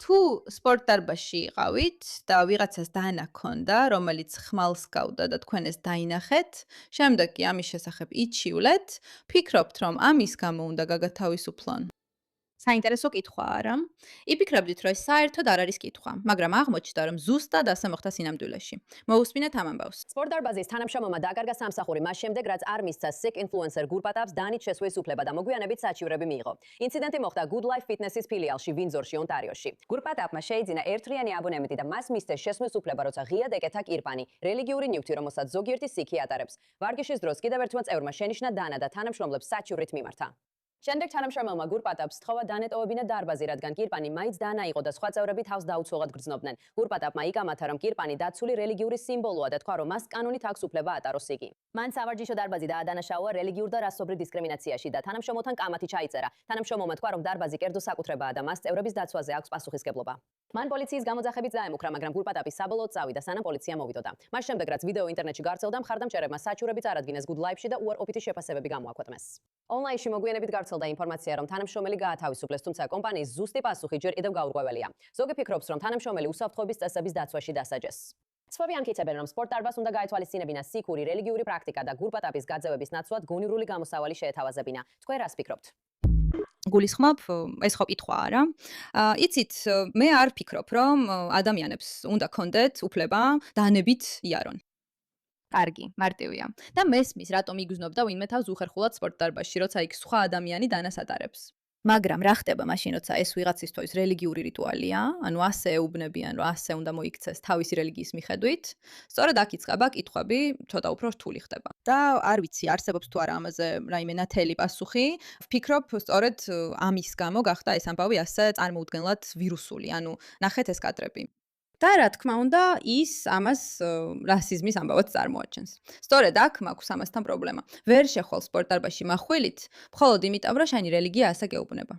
თუ სპორტ დარბაზში იყავით და ვიღაცას დანა ჰქონდა, რომელიც ხმალს გავდა და თქვენ ეს დაინახეთ, შემდეგ კი ამის შესახებ იჩივლეთ, ფიქრობთ, რომ ამის გამო უნდა გაგათავისუფლონ? საინტერესო კითხვაა რა. იფიქრებდით, რომ ეს საერთოდ არ არის კითხვა, მაგრამ აღმოჩნდა, რომ ზუსტად ასე მოხდა სინამდვილეში. მოусმინეთ ამ ამბავს. სპორტდარბაზის თანამშრომელმა დაკარგა სამსახური მას შემდეგ, რაც არ მისცა sick influencer გურპატაპს დანით შესვლის უფლება და მოგვიანებით საჩივრები მიიღო. ინციდენტი მოხდა Good Life Fitness-ის ფილიალში ვინძორში, ონტარიოში. გურპატაპმა შეიძინა ერთდღიანი აბონემენტი და მას მისცეს შესვლის უფლება, როცა ღიად ეკეთა კირპანი, რელიგიური ნივთი, რომელსაც ზოგიერთი სიქი ატარებს. ვარგიშის დროს კიდევ ერთმა წევრმა შენიშნა დანა და თანამშრომლებს საჩივრით მიმართა. შემდეგ თანამშრომელმა გურპატაპს სთხოვა დანეტოვებინა დარბაზი, რადგან კირპანი მაინც დანა იყო და სხვა წევრები თავს დაუცვეღად გრძნობდნენ. გურპატაპმა იგამათა, რომ კირპანი დაცული რელიგიური სიმბოლოა და თქვა, რომ მას კანონით აქვს უფლება ატაროს იგი. მან სავარჯიშო დარბაზი დაადანაშაულა რელიგიურ და რასობრივ დისკრიმინაციაში და თანამშრომელთან კამათი ჩაიწერა. თანამშრომელმა თქვა, რომ დარბაზი კერძო საკუთრებაა და მას წევრების დაცვაზე აქვს პასუხისგებლობა. მან პოლიციის გამოძახებით დაემუქრა, მაგრამ გურპატაპი საბოლოოდ წავიდა, სანამ პოლიცია მოვიდოდა. მას შემდეგ, რაც ვიდეო ინტერნეტში გავრცელდა, მხარდამჭერებმა საჩივრები წარადგინეს Good Life-ში და უარყოფითი შეფასებები გამოაქვეყნეს. ონლაინში მოგვიანებით გავრცელდა ინფორმაცია, რომ თანამშრომელი გაათავისუფლეს, თუმცა კომპანიის ზუსტი პასუხი ჯერ კიდევ გაურკვეველია. ზოგი ფიქრობს, რომ თანამშრომელი უსაფრთხოების წესების დაცვაში დასაჯეს. სხვები ამტკიცებენ, რომ სპორტ დარბაზს უნდა გაეთვალისწინებინა სიქური რელიგიური პრაქტიკა და გურპატაპის გაძევების ნაცვლად გონივრული გამოსავალი შეეთავაზებინა. თქვენ რას ფიქრობთ? გულისხმობ, ეს ხო კითხვაა რა. იცით, მე არ ფიქრობ, რომ ადამიანებს უნდა ქონდეთ უფლება დანებით იარონ. კარგი, მარტივია. და მესმის, რატომ იგრძნობდა ვინმე თავს უხერხულად სპორტ დარბაზში, როცა იქ სხვა ადამიანი დანას ატარებს. მაგრამ რა ხდება მაშინ, როცა ეს ვიღაცისთვის რელიგიური რიტუალია, ანუ ასე ეუბნებიან, რომ ასე უნდა მოიქცეს თავისი რელიგიის მიხედვით, სწორედ აქ იწყება კითხვები, ცოტა უფრო რთული ხდება. და არ ვიცი, არსებობს თუ არა ამაზე რაიმე ნათელი პასუხი. ვფიქრობ, სწორედ ამის გამო გახდა ეს ამბავი ასე წარმოუდგენლად ვირუსული, ანუ ნახეთ ეს კადრები. და რა თქმა უნდა, ის ამას რასიზმის ამბავად წარმოაჩენს. სწორედ აქ მაქვს ამასთან პრობლემა. ვერ შეხვალ სპორტ დარბაზში מחვილით, მხოლოდ იმიტომ, რომ შენი რელიგია ასე გეუბნება.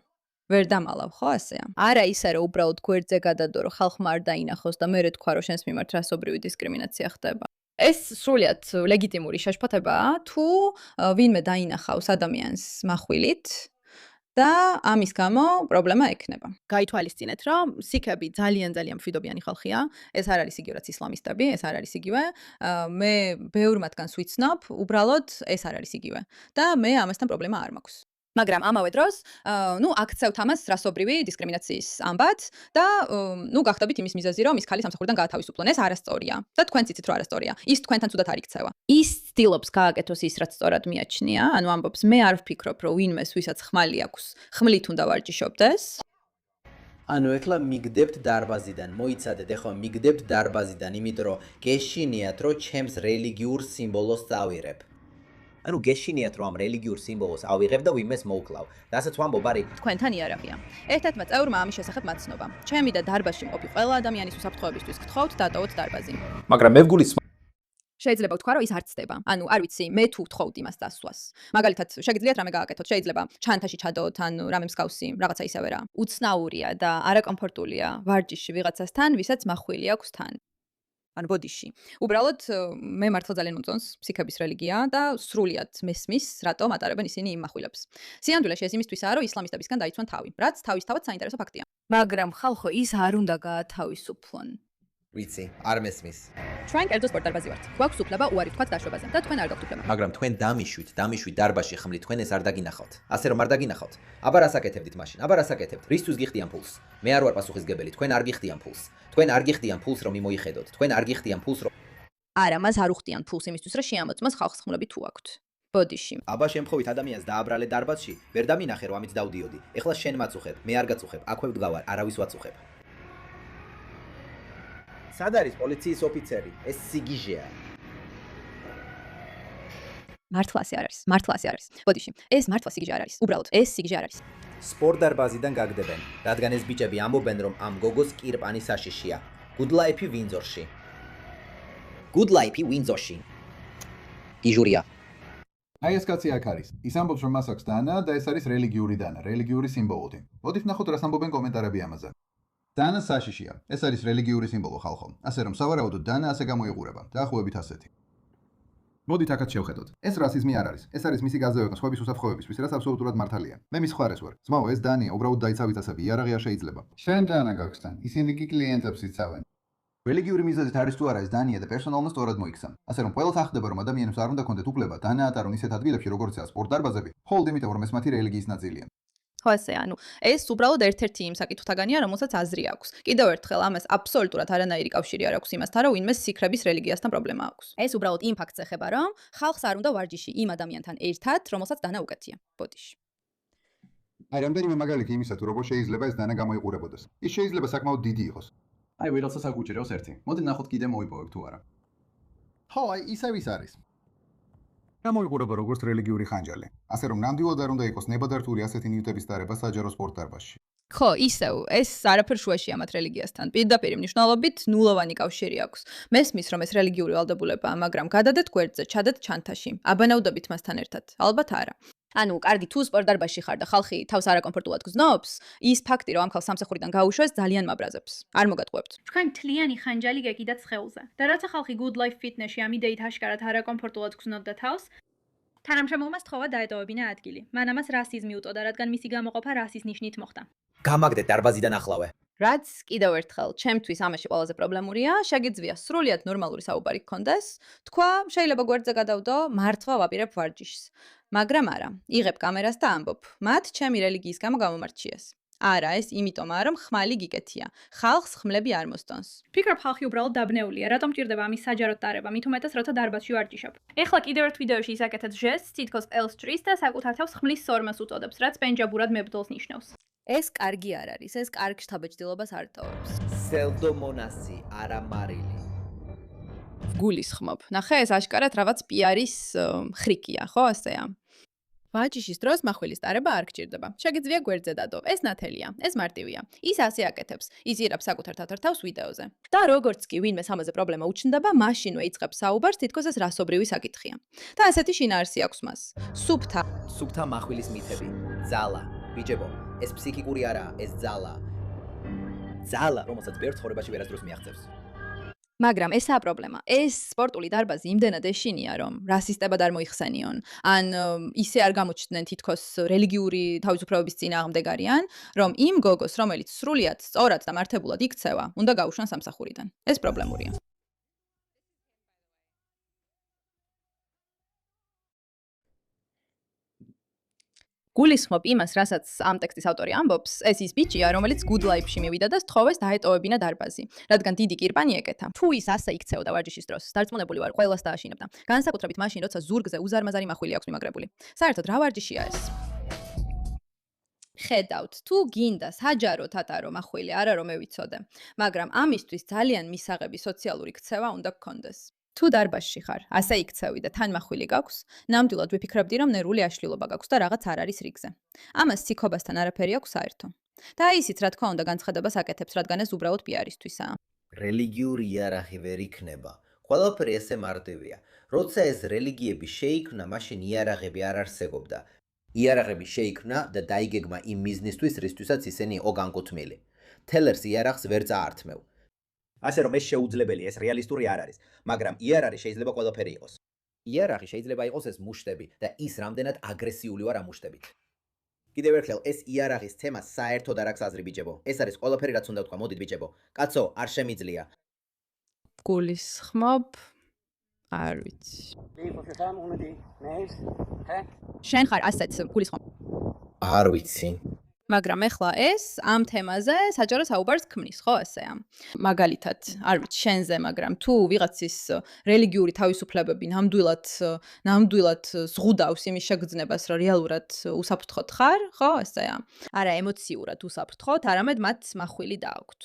ვერ დამალავ, ხო ასეა? არა ისე, რომ უბრალოდ გვერდზე გადადო, რომ ხალხმა არ დაინახოს და მერე თქვა, რომ შენს მიმართ რასობრივი დისკრიმინაცია ხდება. ეს სრულიად ლეგიტიმური შეშფოთებაა, თუ ვინმე დაინახავს ადამიანს מחვილით და ამის გამო პრობლემა ექნება. გაითვალისწინეთ, რომ სიქები ძალიან მშვიდობიანი ხალხია. ეს არ არის იგივე რაც ისლამისტები, ეს არ არის იგივე. მე ბევრ მათგანს ვიცნობ, უბრალოდ ეს არ არის იგივე. და მე ამასთან პრობლემა არ მაქვს. მაგრამ ამავე დროს, აქცევთ ამას რასობრივი დისკრიმინაციის ამბად და გახდებით იმის მიზეზი, რომ ის ქალი სამსახურიდან გაათავისუფლონ. ეს არასწორია. და თქვენც იცით, რომ არასწორია. ის თქვენთან თუდად არ იქცევა. ის ცდილობს გააკეთოს ის, რაც სწორად მიაჩნია, ანუ ამბობს, მე არ ვფიქრობ, რომ ვინმეს, ვისაც ხმალი აქვს, ხმლით უნდა ვარჯიშობდეს. ანუ ეხლა მიგდებთ დარბაზიდან, მოიცადეთ, ეხლა მიგდებთ დარბაზიდან, იმიტომ რომ გეშინიათ, რომ ჩემს რელიგიურ სიმბოლოს წავიღებ. ანუ გეშინიათ, რომ ამ რელიგიურ სიმბოლოს ავიღებ და ვინმეს მოვკლავ. და ასეც ვამბობ, არის თქვენთან იარაღია. ერთ-ერთმა წევრმა ამის შესახებ მაცნობა. ჩემი და დარბაზში მყოფი ყველა ადამიანის უსაფრთხოებისთვის გთხოვთ, დატოვოთ დარბაზი. მაგრამ მე ვგულისხმობ შეიძლება ვთქვა, რომ ის არ ცდება. ანუ არ ვიცი, მე თუ ვთხოვთ იმას დასვას. მაგალითად, შეგიძლიათ რამე გააკეთოთ, შეიძლება ჩანთაში ჩადოთ, ან რამე მსგავსი, რაღაცა ისევე რა. უცნაურია და არაკომფორტულია ვარჯიში ვიღაცასთან, ვისაც მახვილი აქვს თან. ან ბოდიში. უბრალოდ მე მართლა ძალიან მომწონს სიქების რელიგია და სრულიად მესმის, რატომ ატარებენ ისინი იმ מחვილებს. სინამდვილეში ეს იმისთვისაა, რომ ისლამისტებისგან დაიცვან თავი, რაც თავისთავად საინტერესო ფაქტია. მაგრამ ხალხო, ის არ უნდა გაათავისუფლონ. ვიცი, არ მესმის. ჩვენ კერძო სპორტ დარბაზი ვართ. გვაქვს უფლება უარი ვთქვათ დაშვებაზე და თქვენ არ გაქვთ უფლება. მაგრამ თქვენ დამიშვით დარბაზში ხმლით, თქვენ ეს არ დაგინახავთ. ასე რომ არ დაგინახავთ. აბა რას აკეთებდით მაშინ? აბა რას აკეთებთ? რისთვის გიხდიან ფულს? მე არ ვარ პასუხისგებელი, თქვენ არ გიხდიან ფულს. თქვენ არ გიხდიან ფულს, რომ იმოიხედოთ. თქვენ არ გიხდიან ფულს, რომ არა, მას არ უხდიან ფულს იმისთვის, რომ შეამოწმოს ხალხს ხმლები თუ აქვთ. ბოდიში. აბა შემთხვევით ადამიანს დააბრალე დარბაზში, ვერ დამინახე რომ ამით დავდიოდი. ეხლა შენ მაწუხებ, მე არ გაწუხებ, აქვე ვდგავარ, არავის ვაწუხებ. სად არის პოლიციის ოფიცერი? ეს სიგიჟეა. მართლა ასე არ არის. ბოდიში. ეს მართლა სიგიჟე არ არის. უბრალოდ ეს სიგიჟე არ არის. სპორტ დარბაზიდან გაგდებენ, რადგან ეს ბიჭები ამბობენ, რომ ამ გოგოს კირპანი საშიშია. Good Life ვინძორში. Good Life ვინძორში. იჟურია. აი ეს კაცი აქ არის. ის ამბობს, რომ მას აქვს დანა და ეს არის რელიგიური დანა, რელიგიური სიმბოლოთი. მოდით ვნახოთ, რას ამბობენ კომენტარები ამაზე. დანა საშიშია. ეს არის რელიგიური სიმბოლო ხალხო. ასე რომ სავარაუდოდ დანა ასე გამოიყურება. დაახლოებით ასეთი. მოდით აქაც შევხედოთ. ეს რასიზმი არ არის. ეს არის მისი გაზევება სხვების უსაფრთხოებისთვის, რაც აბსოლუტურად მართალია. მე მის მხარეს ვარ. ძმაო, ეს დანია, უბრალოდ დაიცავ იცასები, იარაღი არ შეიძლება. შენ დანა გაქვს თან. ისინი კი კლიენტებს იცავენ. რელიგიური მიზეზით არის თუ არა ეს დანია და პერსონალმა სწორად მოიქცა. ასე რომ ყველას ახდება რომ ადამიანებს არ უნდა ქონდეთ უფლება დანაატარონ ისეთ ადგილებში როგორიცაა სპორტ დარბაზები, მხოლოდ იმიტომ რომ ეს მათი რელიგიის ნაწილია. ხო ესე, ეს უბრალოდ ერთ-ერთი იმ საკითხთაგანია, რომელსაც აზრი აქვს. კიდევ ერთხელ ამას აბსოლუტურად არანაირი კავშირი არ აქვს იმასთან, რომ ვინმე სიქრების რელიგიასთან პრობლემა აქვს. ეს უბრალოდ იმ ფაქტს ეხება, რომ ხალხს არ უნდა ვარჯიში იმ ადამიანთან ერთად, რომელსაც დანა უკეთია. ბოდიში. აი რამდენიმე მაგალითი იმისა თუ როგორ შეიძლება ეს დანა გამოიყურებოდეს. ის შეიძლება საკმაოდ დიდი იყოს. აი ვირალსაც აგუჭირავს ერთი. მოდი ნახოთ კიდე მოიპოვებ თუ არა. ხო, აი ისევ ის არის. გამოიყურება როგორც რელიგიური ხანჯალი. ასე რომ ნამდვილად არ უნდა იყოს ნებადართული ასეთი ნივთების დარება საჯარო სპორტ დარბაზში. ხო, ისევ, ეს არაფერ შუაშია მათ რელიგიასთან. პირდაპირ მნიშვნელობით ნულოვანი კავშირი აქვს. მესმის, რომ ეს რელიგიური ვალდებულებაა, მაგრამ გადადეთ გვერდზე, ჩადეთ ჩანთაში. აბანაუდებით მასთან ერთად. ალბათ არა. კარგი, თუ სპორტ დარბაზში ხარ და ხალხი თავს არაკომფორტულად გზნობს, ის ფაქტი, რომ ამ ხალხს სამსახურიდან გაუშვეს, ძალიან მაბრაზებს. არ მოგატყუებთ. თქვენ მთლიანი ხანჯალი გეკიდათ სხეულზე. და რაცა ხალხი Good Life Fitness-ში ამ იდეით აშკარად არაკომფორტულად გზნობდა თავს, თანამშრომელმა სთხოვა დაეტოვებინა ადგილი. მან ამას რასიზმი უწოდა, რადგან მისი გამოყოფა რასის ნიშნით მოხდა. გამაგდეთ დარბაზიდან ახლავე. რაც კიდევ ერთხელ, ჩემთვის ამაში ყველაზე პრობლემურია, შეგიძლია სრულიად ნორმალური საუბარი გქონდეს, თქვა, შეიძლება გვერდზე გადავდო, მართლა ვაპირებ ვარჯიშს. მაგრამ არა, იღებ კამერას და ამბობ, მათ ჩემი რელიგიის გამო გამომარჩიეს. არა, ეს იმიტომაა, რომ ხმალი გიკეთია. ხალხს ხმლები არ მოსტონს. ფიქრობ ხალხი უბრალოდ დაბნეულია, რატომ ჭირდება ამის საჯაროდ ტარება, მით უმეტეს როცა დარბაზში ვარჯიშობ. ეხლა კიდევ ერთ ვიდეოში ისაკეთეთ ჟესტს, თითქოს ყელს ჭრის და საკუთარ თავს ხმლის სორმას უწოდებს, რაც პენჯაბურად მებრძოლს ნიშნავს. ეს კარგი არ არის, ეს კარგ შთაბეჭდილობას არ ტოვებს. სელდომონასი, არა მარილი. გულისხმობ. ნახე, ეს აშკარად რაღაც პიარის ხრიკია, ხო, ასეა. ვაჯიშის დროს מחვილის ტარება არ გჭირდება. შეგიძლია გვერდზე დადო. ეს ნათელია, ეს მარტივია. ის ასე აკეთებს. იზიარებს საკუთარ თათართავს ვიდეოზე. და როგორც კი ვინმეს ამაზე პრობლემა უჩნდება, მაშინვე იწყებს საუბარს, თითქოს ეს რასობრივი საკითხია. და ასეთი შინაარსი აქვს მას. სუფთა מחვილის მითები. ძალა. ბიჭებო, ეს ფსიქიკური არაა, ეს ძალა. ძალა, რომელსაც ბევრ ცხოვრებაში ვერასდროს მიაღწევს. მაგრამ ესაა პრობლემა. ეს სპორტული დარბაზი იმდენად ეშინია, რომ რასისტებად არ მოიხსენიონ, ან ისე არ გამოჩნდნენ თითქოს რელიგიური თავისუფლებების წინააღმდეგ არიან, რომ იმ გოგოს, რომელიც სრულიად სწორად და მართებულად იქცევა, უნდა გაუშვან სამსახურიდან. ეს პრობლემურია. გულისხმობ იმას, რასაც ამ ტექსტის ავტორი ამბობს, ეს ის ბიჭია, რომელიც Good Life-ში მივიდა და სთხოვეს დაეტოვებინა დარბაზი, რადგან დიდი კირპანი ეკეთა. თუ ის ასე იქცეოდა ვარჯიშის დროს, დარწმუნებული ვარ, ყველას დააშინებდა. განსაკუთრებით მაშინ, როცა ზურგზე უზარმაზარი მახვილი აქვს მიმაგრებული. საერთოდ რა ვარჯიშია ეს? ხედავთ, თუ გინდა საჯარო თათარო მახვილი, არა რომ მევიცოდე, მაგრამ ამისთვის ძალიან მისაღები სოციალური ქცევა უნდა გქონდეს. თუ დარბაზში ხარ, ასე იქცევი და თან მახვილი გაქვს, ნამდვილად ვიფიქრებდი, რომ ნერვული აშლილობა გაქვს და რაღაც არ არის რიგზე. ამას სიქობასთან არაფერი აქვს საერთო. და ისიც რა თქმა უნდა განცხადებას აკეთებს, რადგან ეს უბრალოდ პიარისთვისაა. რელიგიური იარაღი ვერ იქნება. ყველაფერი ესე მარტივია. როცა ეს რელიგიები შეიქმნა, მაშინ იარაღები არ არსებობდა. იარაღები შეიქმნა და დაიგეგმა იმ მიზნისთვის, რისთვისაც ისინი იყო განკუთვნილი. თელერს იარაღს ვერ წაართმევ. ასე რომ ეს შეუძლებელი, ეს რეალისტური არ არის, მაგრამ იარაღი შეიძლება ყველაფერი იყოს. იარაღი შეიძლება იყოს ეს მუშტები და ის რამდენად აგრესიული ვარ ამ მუშტებით. კიდევ ერთხელ, ეს იარაღის თემა საერთოდ არ აქვს აზრი ბიჭებო. ეს არის ყველაფერი, რაც უნდა ვთქვა, მოდით ბიჭებო. კაცო, არ შემიძლია. გულისხმობ, არ ვიცი. შენ ხარ ასეც გულისხმობ. არ ვიცი. მაგრამ ეხლა ეს ამ თემაზე საჯარო საუბარს ქმნის, ხო, ესეა. მაგალითად, არ ვიცი, შენზე, მაგრამ თუ ვიღაცის რელიგიური თავისუფლებები ნამდვილად ზღუდავს იმის შეგრძნებას, რომ რეალურად უსაფრთხოდ ხარ, ხო, ესეა. არა ემოციურად უსაფრთხოდ, არამედ მათ მახვილი დააქვთ.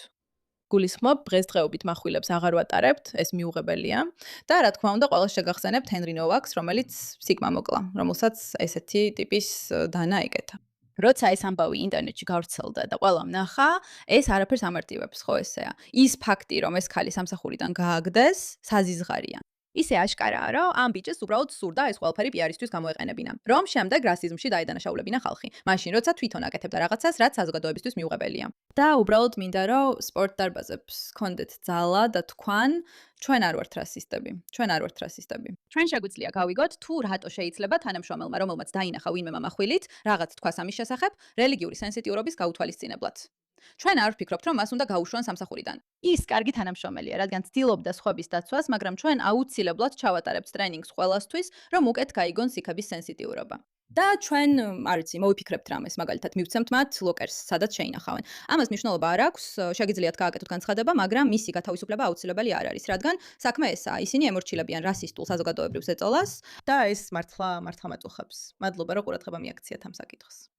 გულისხმობ, დღესდღეობით מחვილებს აღარ ვატარებთ, ეს მიუღებელია და რა თქმა უნდა, ყველას შეგახსენებთ ჰენრი ნოვაკს, რომელიც სიგმა მოკლა, რომელსაც ესეთი ტიპის დანა ეკეთა. როცა ეს ამბავი ინტერნეტში გავრცელდა და ყველამ ნახა, ეს არაფერს ამარტივებს, ხო ესეა. ის ფაქტი, რომ ეს ქალი სამსახურიდან გააგდეს, საზიზღარია. ისე აშკარაა, რომ ამ ბიჭს უბრალოდ სურდა ეს ყველაფერი პიარისთვის გამოეყენებინა. რომ შემდეგ რასიზმში დაედანაშაულებინა ხალხი. მაშინ როცა თვითონ აკეთებდა რაღაცას, რაც საზოგადოებისთვის მიუღებელია. და უბრალოდ მინდა რომ სპორტ დარბაზებს კონდეთ ძალა და თქვან, ჩვენ არ ვართ რასისტები. ჩვენ შეგვიძლია გავიგოთ თუ რატო შეიძლება თანამშრომელმა, რომელმაც დაინახა ვინმე მამახვილით, რაღაც თქვას ამის შესახებ, რელიგიური სენსიტიურობის გაუთვალისწინებლად. ჩვენ არ ვფიქრობთ, რომ მას უნდა გაუშვან სამსახურიდან. ის კარგი თანამშრომელია, რადგან ცდილობდა სხვების დაცვას, მაგრამ ჩვენ აუცილებლად ჩავატარებთ ტრენინგს ყველასთვის, რომ უკეთ გაიგონ სიქების სენსიტიურობა. და ჩვენ, არ ვიცი, მოვიფიქრებთ რამეს, მაგალითად, მივცემთ მათ ლოკერს, სადაც შეინახავენ. ამას მნიშვნელობა არ აქვს, შეგიძლიათ გააკეთოთ განცხადება, მაგრამ მისი გათავისუფლება აუცილებელი არ არის, რადგან საქმე ესაა, ისინი ემორჩილებიან რასისტულ საზოგადოებრივ ზეწოლას და ეს მართლა მაწუხებს. მადლობა, რომ ყურადღება მიაქციათ ამ საკითხს.